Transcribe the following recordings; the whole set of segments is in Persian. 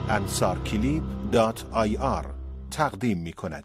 ansarclip.ir تقدیم می کند.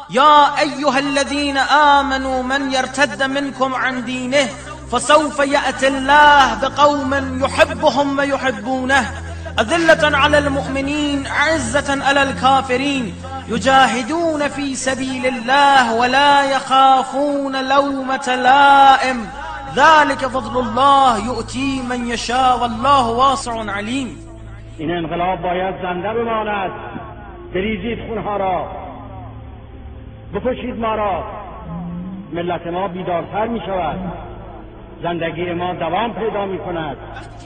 يا أيها الذين آمنوا من يرتد منكم عن دينه فسوف يأتي الله بقوم يحبهم ويحبونه أذلة على المؤمنين أعزة على الكافرين يجاهدون في سبيل الله ولا يخافون لومة لائم ذلك فضل الله يؤتي من يشاء والله واسع علیم. این انقلاب باید زنده بماند. بریزید خونها را، بکشید ما را. ملت ما بیدارتر می شود، زندگی ما دوام پیدا می کند.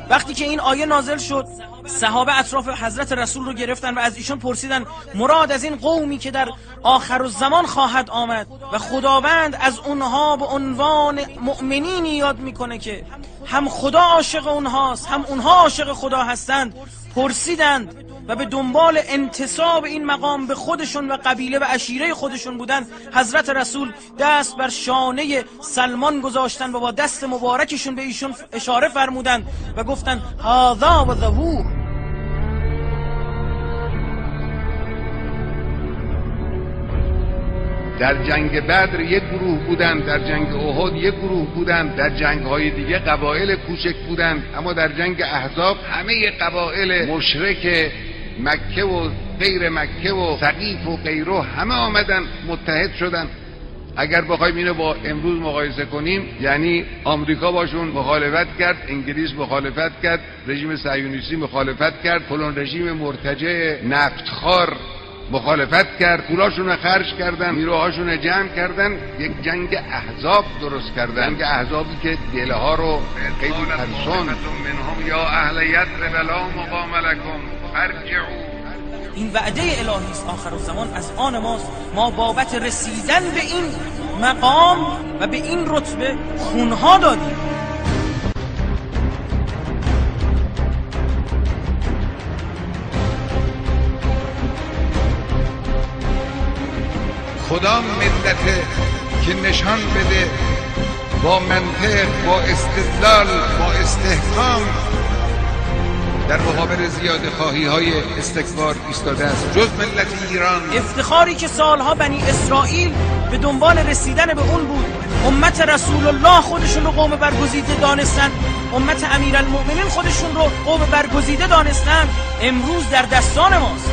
وقتی که این آیه نازل شد، صحابه اطراف حضرت رسول رو گرفتن و از ایشون پرسیدن مراد از این قومی که در آخر الزمان خواهد آمد و خداوند از اونها به عنوان مؤمنینی یاد میکنه که هم خدا عاشق اونهاست هم اونها عاشق خدا هستند، پرسیدند و به دنبال انتساب این مقام به خودشون و قبیله و عشیره خودشون بودن. حضرت رسول دست بر شانه سلمان گذاشتن و با دست مبارکشون به ایشون اشاره فرمودند و گفتن هذا و ذووه. در جنگ بدر یک گروه بودند، در جنگ احد یک گروه بودند، در جنگ‌های دیگه قبایل کوچک بودند، اما در جنگ احزاب همه قبایل مشرک مکه و غیر مکه و ثقیف و غیره همه آمدن متحد شدن. اگر بخوایم اینو با امروز مقایسه کنیم، یعنی آمریکا باشون مخالفت کرد، انگلیس مخالفت کرد، رژیم صهیونیستی مخالفت کرد، فلان رژیم مرتجع نفتخوار مخالفت کرد، پولاشون رو خرج کردن، نیروهاشون جمع کردن، یک جنگ احزاب درست کردن. جنگ احزابی که دله ها رو خیلی ترسون. منهم یا اهل یثرب لا مقام لکم ارجعوا. این وعده الهی است آخر الزمان از آن ماست. ما بابت رسیدن به این مقام و به این رتبه خونها دادیم. خدا ملته که نشان بده با منطق، با استدلال، با استحکام در مقابل زیاده خواهی های استکبار ایستاده است، جز ملت ایران. افتخاری که سالها بنی اسرائیل به دنبال رسیدن به اون بود. امت رسول الله خودشون رو قوم برگزیده دانستن، امت امیرالمؤمنین خودشون رو قوم برگزیده دانستن، امروز در دستان ماست.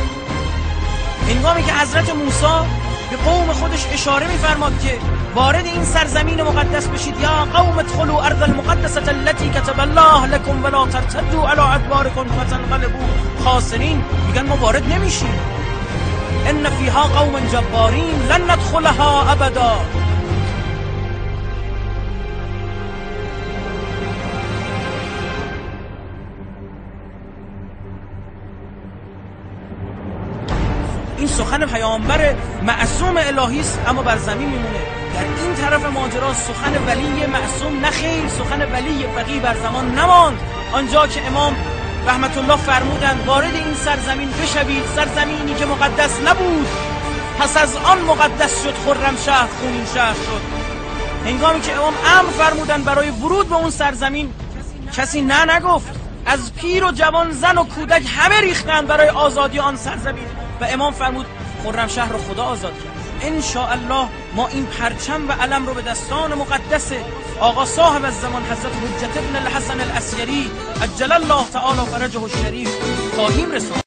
هنگامی که حضرت موسی به قوم خودش اشاره می‌فرماد که وارد این سرزمین مقدس بشید، یا قوم ادخلوا ارض المقدسة التي كتب الله لكم ولا ترتدوا على ادباركم فتنقلبوا خاسرین، میگن ما وارد نمیشیم. ان فيها قوم جبارین لن ندخلها ابدا. این سخن پیامبر معصوم الهی است اما بر زمین میمونه. در این طرف ماجرا سخن ولی معصوم نه خیر، سخن ولی فقیه بر زمان نماند. آنجا که امام رحمت الله فرمودند وارد این سرزمین بشوید، سرزمینی که مقدس نبود پس از آن مقدس شد، خرمشهر خونین شهر شد. هنگامی که امام امر فرمودند برای ورود به اون سرزمین، کسی نه نگفت. از پیر و جوان، زن و کودک همه ریختند برای آزادی آن سرزمین و امام فرمود خرمشهر رو خدا آزاد کرد. انشاءالله ما این پرچم و علم رو به دستان مقدس آقا صاحب الزمان حضرت حجت ابن الحسن العسکری عجل الله تعالی فرجه الشریف خواهیم رساند.